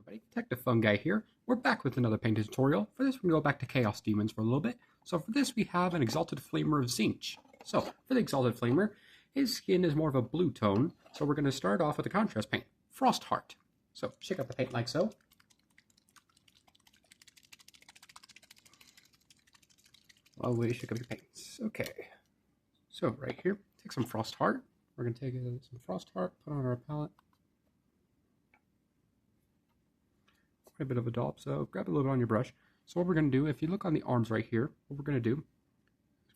everybody, Detective Fungi here. We're back with another painting tutorial. For this, we're going to go back to Chaos Demons for a little bit. So for this, we have an exalted flamer of tzeentch. So for the exalted flamer, his skin is more of a blue tone. So we're going to start off with a contrast paint, Frost Heart. So shake up the paint like so. While we shake up your paints. Okay. So right here, take some Frost Heart. We're going to take some Frost Heart, put on our palette. A bit of a daub, so grab a little bit on your brush. So what we're going to do, if you look on the arms right here, what we're going to do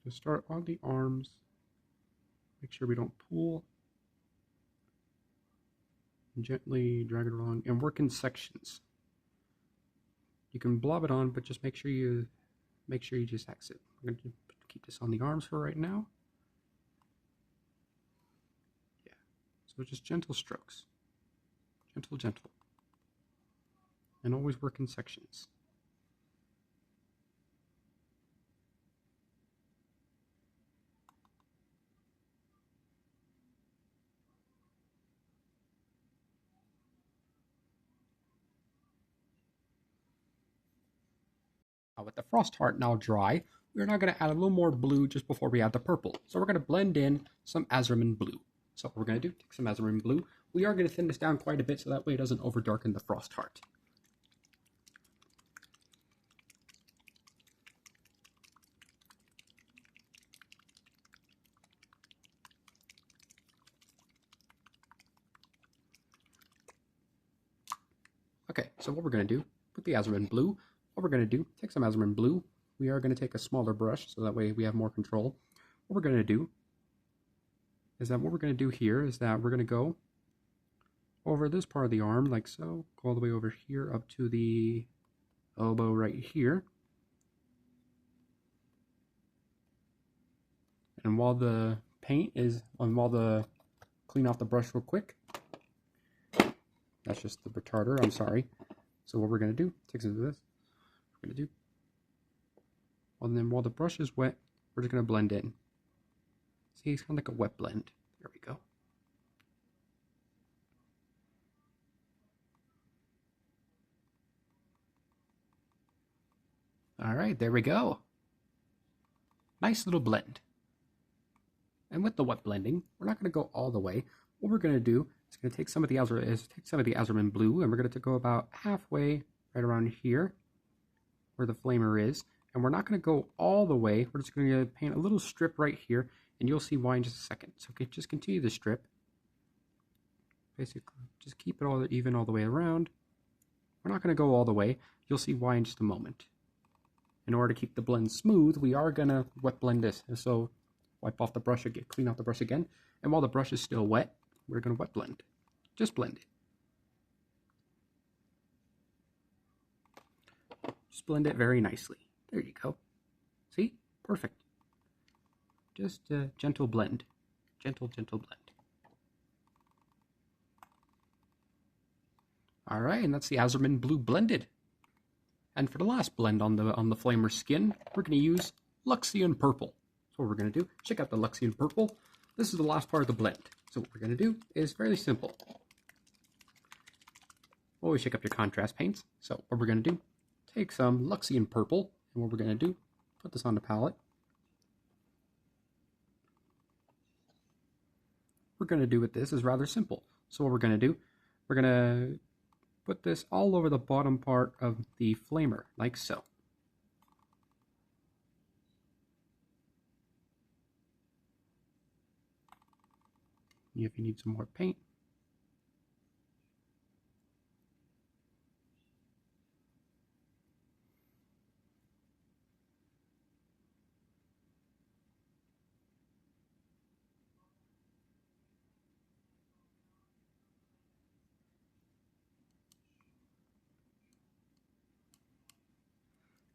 is start on the arms, make sure we don't pull, and gently drag it along, and work in sections. You can blob it on, but just make sure you just exit. We're going to keep this on the arms for right now. Yeah, so just gentle strokes, gentle. And always work in sections. With the Frost Heart now dry, we're now going to add a little more blue just before we add the purple. So we're going to blend in some Azurman blue. So what we're going to do, take some Azurman blue. We are going to thin this down quite a bit so that way it doesn't over darken the Frost Heart. Okay, so what we're going to do, with the Azurman blue, what we're going to do, take some Azurman blue. We are going to take a smaller brush so that way we have more control. What we're going to do is that we're going to go over this part of the arm like so, go all the way over here up to the elbow right here. And while the clean off the brush real quick. That's just the retarder, I'm sorry. So what we're going to do, take some of this, we're going to do, and then while the brush is wet, we're just going to blend in. See, it's kind of like a wet blend. There we go. All right, there we go. Nice little blend. And with the wet blending, we're not going to go all the way. What we're going to do is going to take some of the Azurman blue, and we're going to go about halfway right around here where the flamer is. And we're not going to go all the way. We're just going to paint a little strip right here, and you'll see why in just a second. So just continue the strip. Basically, just keep it all even all the way around. We're not going to go all the way. You'll see why in just a moment. In order to keep the blend smooth, we are going to wet blend this. And so wipe off the brush again, clean off the brush again. And while the brush is still wet, we're going to wet blend. Just blend it. Just blend it very nicely. There you go. See? Perfect. Just a gentle blend. Gentle blend. All right, and that's the Azurman blue blended. And for the last blend on the flamer skin, we're going to use Luxian purple. So what we're going to do, check out the Luxian purple. This is the last part of the blend. So what we're going to do is fairly simple. Always shake up your contrast paints. So what we're going to do, take some Luxian purple, and what we're going to do, put this on the palette. What we're going to do with this is rather simple. So what we're going to do, we're going to put this all over the bottom part of the flamer, like so. If you need some more paint.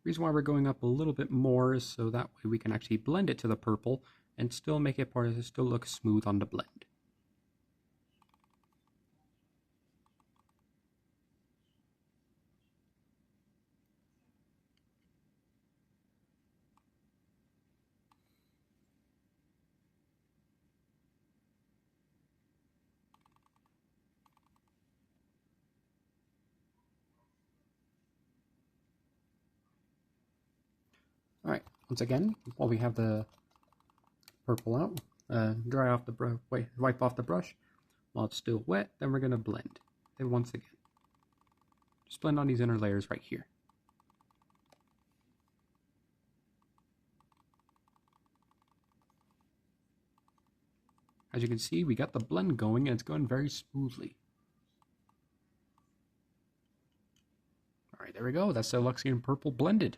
The reason why we're going up a little bit more is so that way we can actually blend it to the purple and still make it still look smooth on the blend. Once again, while we have the purple out, dry off the wipe off the brush while it's still wet, then we're going to blend. And once again, just blend on these inner layers right here. As you can see, we got the blend going and it's going very smoothly. Alright, there we go. That's the Luxian purple blended.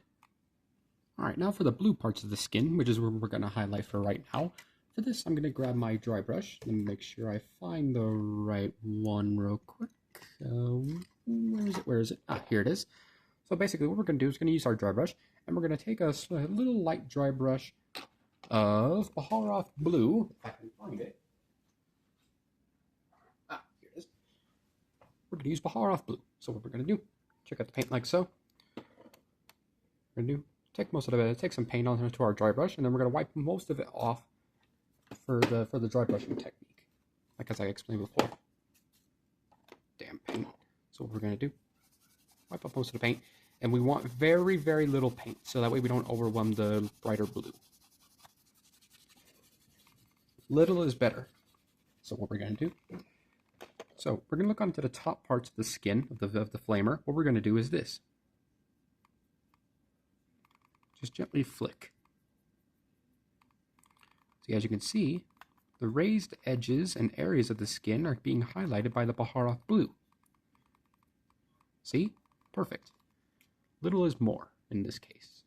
Alright, now for the blue parts of the skin, which is where we're going to highlight for right now. For this, I'm going to grab my dry brush. Let me make sure I find the right one real quick. Where is it? Ah, here it is. So basically what we're going to do is going to use our dry brush, and we're going to take a little light dry brush of Baharoth Blue, if I can find it. Ah, here it is. We're going to use Baharoth Blue. So what we're going to do, check out the paint like so. We're going to take most of it, take some paint onto our dry brush, and then we're going to wipe most of it off for the dry brushing technique, like as I explained before. Damn paint. So what we're going to do, wipe up most of the paint, and we want very, very little paint, so that way we don't overwhelm the brighter blue. Little is better. So what we're going to do, so we're going to look onto the top parts of the skin of the flamer. What we're going to do is this. Just gently flick. See, as you can see, the raised edges and areas of the skin are being highlighted by the Baharoth Blue. See? Perfect. Little is more in this case.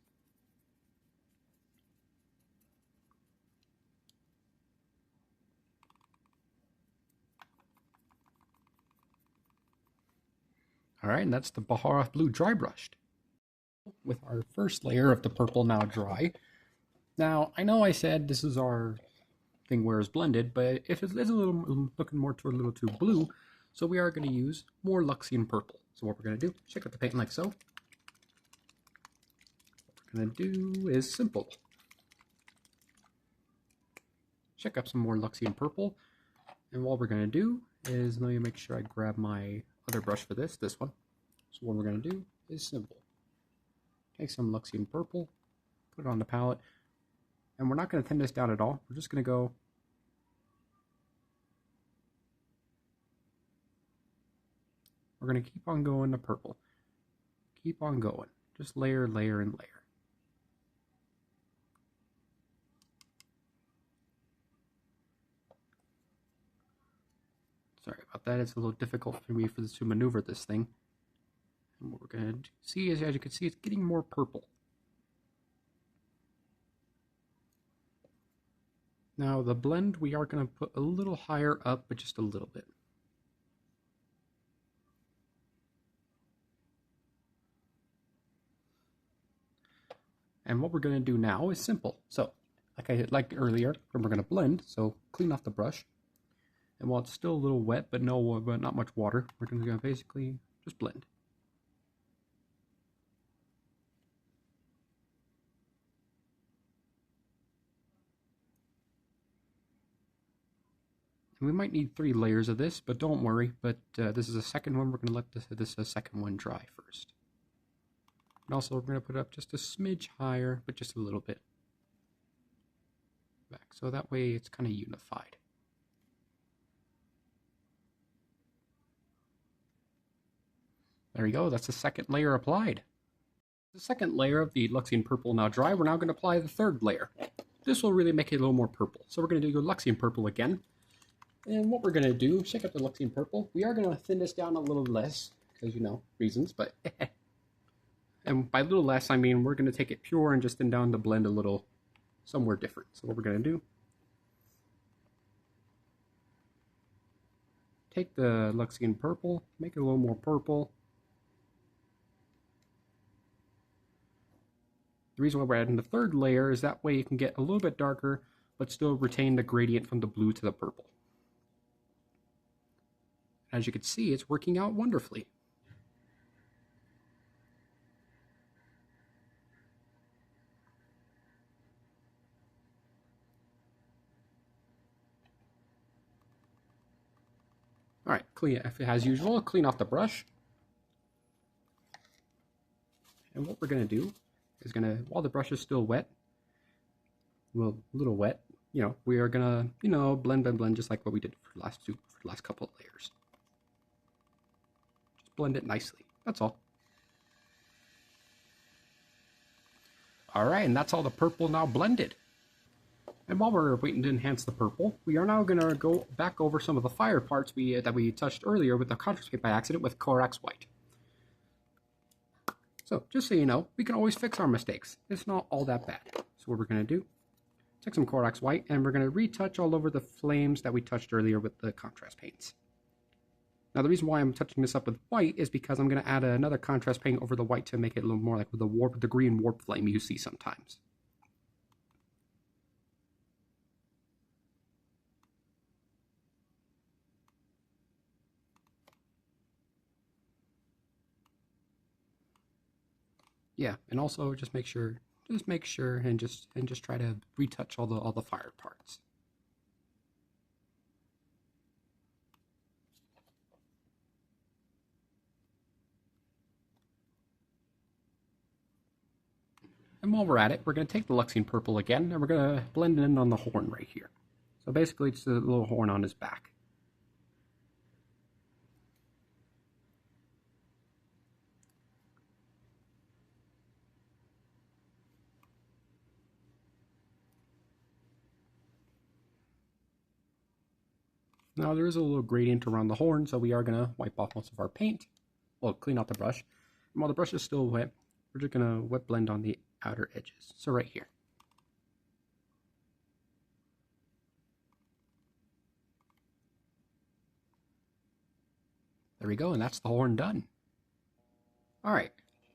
Alright, and that's the Baharoth Blue dry brushed. With our first layer of the purple now dry. Now, I know I said this is our thing where it's blended, but if it's a little looking more toward a little too blue, so we are going to use more Luxian purple. So what we're going to do, check out the paint like so. What we're going to do is simple. Check up some more Luxian purple, and what we're going to do is, let me make sure I grab my other brush for this one. So what we're going to do is simple. Take some Luxian purple, put it on the palette, and we're not going to thin this down at all. We're just going to go we're going to keep on going to purple. Keep on going. Just layer, layer, and layer. Sorry about that. It's a little difficult for me to maneuver this thing. And what we're going to see is, as you can see, it's getting more purple. Now the blend we are going to put a little higher up, but just a little bit. And what we're going to do now is simple. So, like earlier, we're going to blend. So clean off the brush. And while it's still a little wet, but not much water, we're going to basically just blend. And we might need 3 layers of this, but don't worry. But this is a second one. We're going to let this second one dry first. And also, we're going to put it up just a smidge higher, but just a little bit back. So that way it's kind of unified. There you go, that's the second layer applied. The second layer of the Luxian purple now dry, we're now going to apply the third layer. This will really make it a little more purple. So we're going to do Luxian purple again. And what we're going to do, check out the Luxian purple. We are going to thin this down a little less, because, you know, reasons, but... and by a little less, I mean we're going to take it pure and just thin down the blend a little somewhere different. So what we're going to do, take the Luxian purple, make it a little more purple. The reason why we're adding the third layer is that way you can get a little bit darker, but still retain the gradient from the blue to the purple. As you can see, it's working out wonderfully. Alright, as usual, clean off the brush. And what we're going to do is while the brush is still wet, little wet. We are gonna, blend just like what we did for the last couple of layers. Just blend it nicely. That's all. All right, and that's all the purple now blended. And while we're waiting to enhance the purple, we are now gonna go back over some of the fire parts that we touched earlier with the contrast paint by accident with Corax White. So just so you know, we can always fix our mistakes. It's not all that bad. So what we're gonna do, take some Corax White, and we're gonna retouch all over the flames that we touched earlier with the contrast paints. Now the reason why I'm touching this up with white is because I'm gonna add another contrast paint over the white to make it a little more like with the green warp flame you see sometimes. Yeah, and also just make sure and just try to retouch all the fire parts. And while we're at it, we're going to take the Luxine purple again, and we're going to blend it in on the horn right here. So basically, it's a little horn on his back. Now there is a little gradient around the horn, so we are going to wipe off most of our paint. Well, clean out the brush. And while the brush is still wet, we're just going to wet blend on the outer edges. So right here. There we go, and that's the horn done. Alright,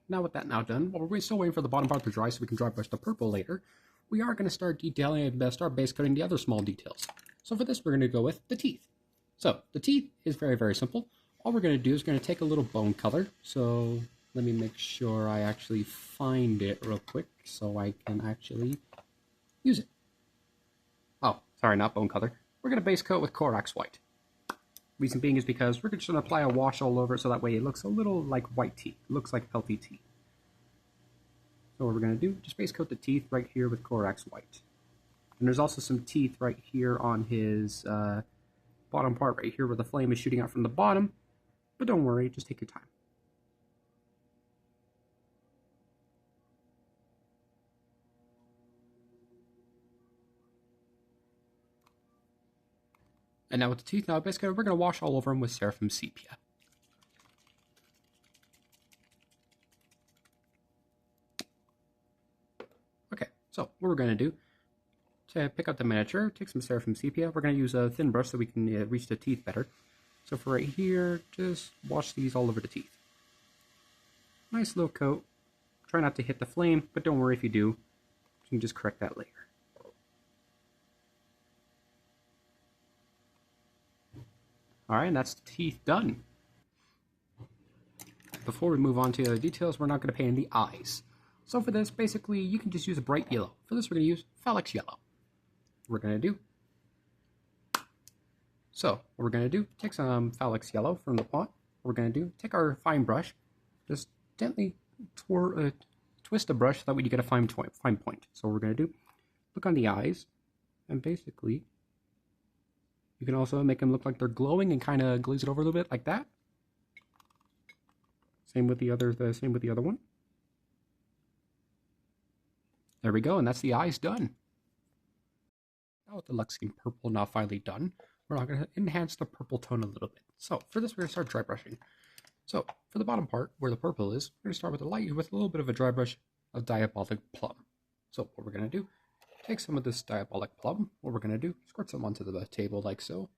now with that now done, while we're still waiting for the bottom part to dry so we can dry brush the purple later, we are going to start detailing and start base coating the other small details. So for this, we're going to go with the teeth. So the teeth is very, very simple. All we're going to do is going to take a little bone color. So let me make sure I actually find it real quick so I can actually use it. Oh, sorry, not bone color. We're going to base coat with Corax White. Reason being is because we're just going to apply a wash all over it so that way it looks a little like white teeth. It looks like healthy teeth. So what we're going to do, just base coat the teeth right here with Corax White. And there's also some teeth right here on his bottom part right here where the flame is shooting out from the bottom. But don't worry, just take your time. And now with the teeth, now basically we're going to wash all over them with Seraphim Sepia. Okay, so what we're going to do, to pick up the miniature, take some Seraphim Sepia. We're going to use a thin brush so we can reach the teeth better. So for right here, just wash these all over the teeth. Nice little coat. Try not to hit the flame, but don't worry if you do. You can just correct that later. Alright, and that's the teeth done. Before we move on to the other details, we're not going to paint in the eyes. So for this, basically, you can just use a bright yellow. For this, we're going to use Phalanx Yellow. What we're going to do. So, what we're going to do, take some Phalanx Yellow from the pot. What we're going to do, take our fine brush, just gently twist the brush so that way you get a fine point. So what we're going to do, look on the eyes, and basically, you can also make them look like they're glowing and kind of glaze it over a little bit like that. Same with the other one. There we go, and that's the eyes done. Now with the Luxine purple now finally done, we're now going to enhance the purple tone a little bit. So for this, we're going to start dry brushing. So for the bottom part, where the purple is, we're going to start with a little bit of a dry brush of Diabolic Plum. So what we're going to do, take some of this Diabolic Plum. What we're going to do, squirt some onto the table like so.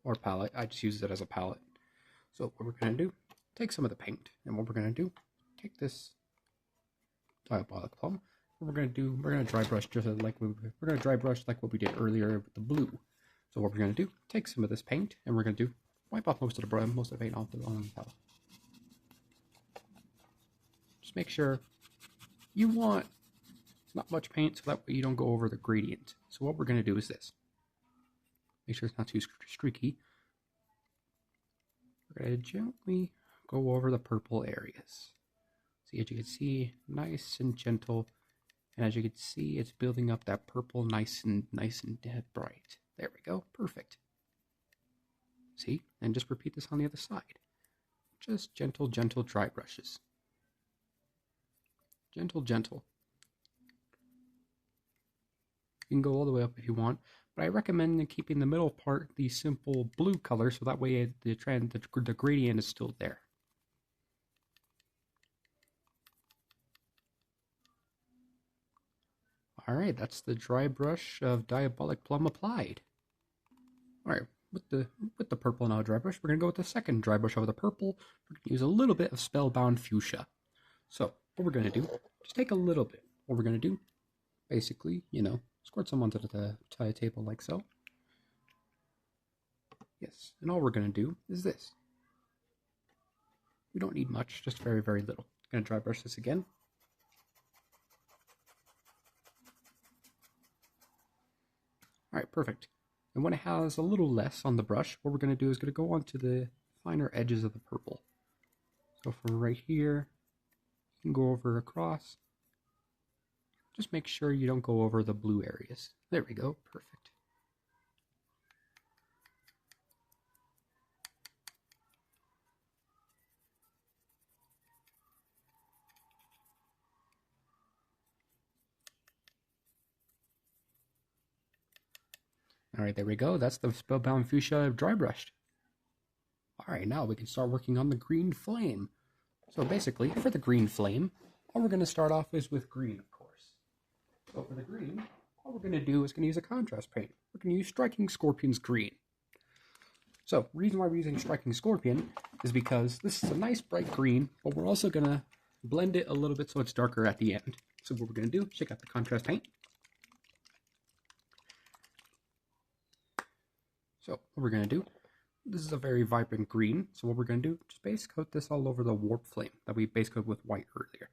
Or palette. I just use it as a palette. So what we're going to do, take some of the paint. And what we're going to do, take this Diabolic Plum. What we're going to do, we're going to dry brush just like we're going to dry brush like what we did earlier with the blue. So what we're going to do, take some of this paint, and we're going to do wipe off most of the paint off the palette. Just make sure you want not much paint so that way you don't go over the gradient. So what we're going to do is this. Make sure it's not too streaky. We're going to gently go over the purple areas. See, as you can see, nice and gentle. And as you can see, it's building up that purple nice and bright. There we go. Perfect. See? And just repeat this on the other side. Just gentle, gentle dry brushes. Gentle, gentle. You can go all the way up if you want, but I recommend keeping the middle part the simple blue color, so that way the gradient is still there. Alright, that's the dry brush of Diabolic Plum applied. Alright, with the purple now dry brush, we're going to go with the second dry brush over the purple. We're going to use a little bit of Spellbound Fuchsia. So, what we're going to do, just take a little bit. What we're going to do, basically, squirt some onto the table like so. Yes, and all we're going to do is this. We don't need much, just very, very little. I'm going to dry brush this again. Alright, perfect. And when it has a little less on the brush, what we're going to do is going to go onto the finer edges of the purple. So from right here, you can go over across. Just make sure you don't go over the blue areas. There we go, perfect. Alright, there we go. That's the Spellbound Fuchsia dry brushed. Alright, now we can start working on the green flame. So basically, for the green flame, all we're going to start off is with green, of course. So for the green, all we're going to do is going to use a contrast paint. We're going to use Striking Scorpion's green. So, the reason why we're using Striking Scorpion is because this is a nice bright green, but we're also going to blend it a little bit so it's darker at the end. So what we're going to do, check out the contrast paint. So what we're going to do, this is a very vibrant green, so what we're going to do, just base coat this all over the warp flame that we base coated with white earlier.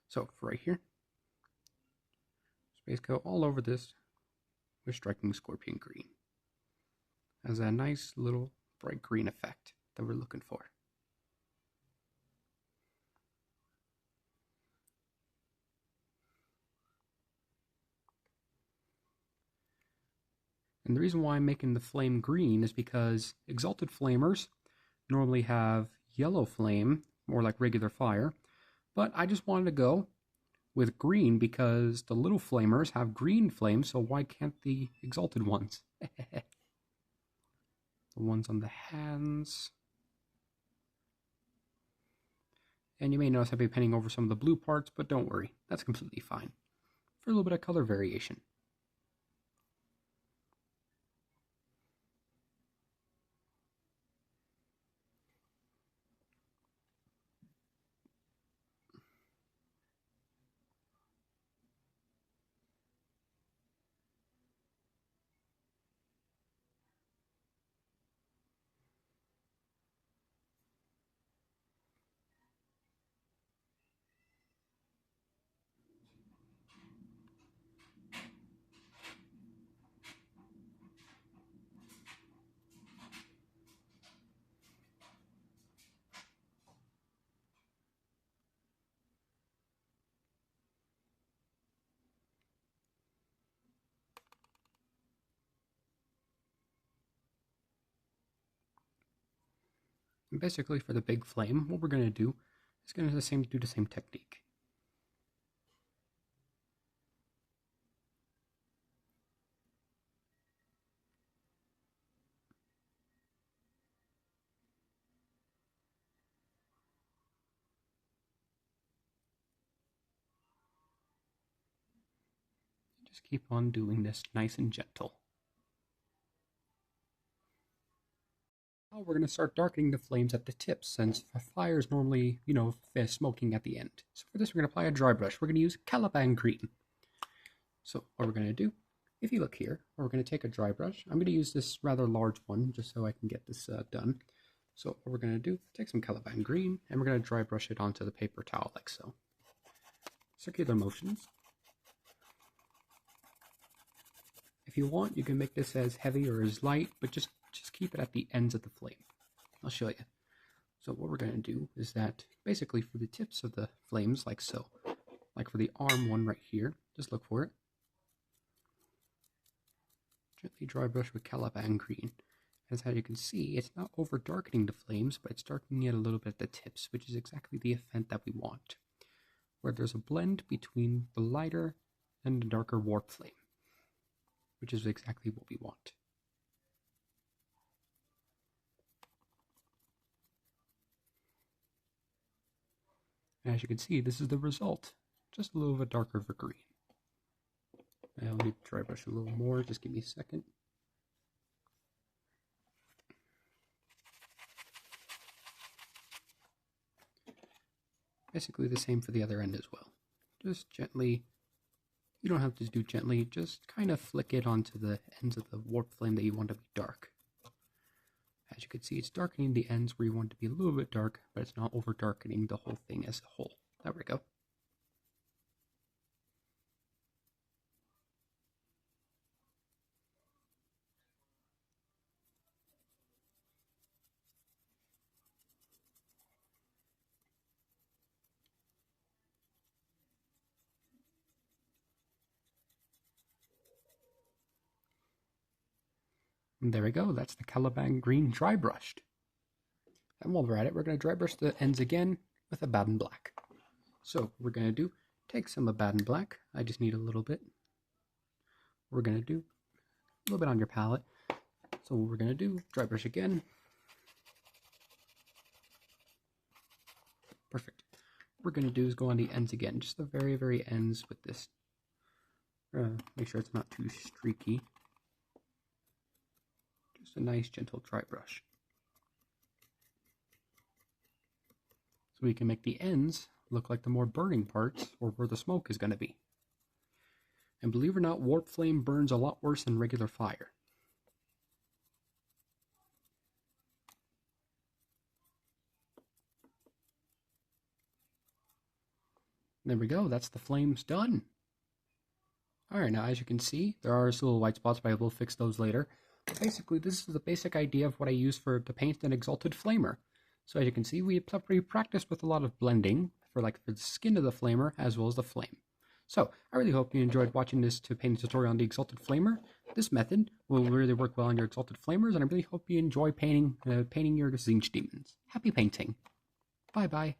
So for right here, just base coat all over this with Striking Scorpion green. Has a nice little bright green effect that we're looking for. And the reason why I'm making the flame green is because exalted flamers normally have yellow flame, more like regular fire, but I just wanted to go with green because the little flamers have green flame, so why can't the exalted ones? The ones on the hands. And you may notice I've been painting over some of the blue parts, but don't worry, that's completely fine. For a little bit of color variation. And basically for the big flame, what we're going to do is going to do the same technique. Just keep on doing this nice and gentle. Now we're going to start darkening the flames at the tips, since fire is normally, smoking at the end. So for this, we're going to apply a dry brush. We're going to use Caliban Green. So what we're going to do, if you look here, we're going to take a dry brush. I'm going to use this rather large one, just so I can get this done. So what we're going to do, take some Caliban Green, and we're going to dry brush it onto the paper towel like so. Circular motions. If you want, you can make this as heavy or as light, but just keep it at the ends of the flame. I'll show you. So what we're going to do is that basically for the tips of the flames, like so, like for the arm one right here, Just look for it. Gently dry brush with Caliban green. As you can see, it's not over darkening the flames, but it's darkening it a little bit at the tips, which is exactly the effect that we want, where there's a blend between the lighter and the darker warp flame, which is exactly what we want. And as you can see, this is the result, just a little bit darker of a green. I'll need to dry brush a little more, just give me a second. Basically the same for the other end as well. Just gently, you don't have to do gently, just kind of flick it onto the ends of the warp flame that you want to be dark. As you can see, it's darkening the ends where you want it to be a little bit dark, but it's not over darkening the whole thing as a whole. There we go. And there we go, that's the Caliban green dry brushed. And while we're at it, we're going to dry brush the ends again with Abaddon black. So what we're going to do, take some Abaddon black. I just need a little bit. We're going to do a little bit on your palette. So what we're going to do, dry brush again. Perfect. What we're going to do is go on the ends again, just the very, very ends with this. Make sure it's not too streaky. Just a nice gentle dry brush. So we can make the ends look like the more burning parts, or where the smoke is going to be. And believe it or not, warp flame burns a lot worse than regular fire. There we go, that's the flames done. Alright, now as you can see, there are still little white spots, but I will fix those later. But basically, this is the basic idea of what I use to paint an exalted flamer. So as you can see, we practiced with a lot of blending for the skin of the flamer as well as the flame. So I really hope you enjoyed watching this painting tutorial on the exalted flamer. This method will really work well on your exalted flamers, and I really hope you enjoy painting your tzeentch demons. Happy painting! Bye bye!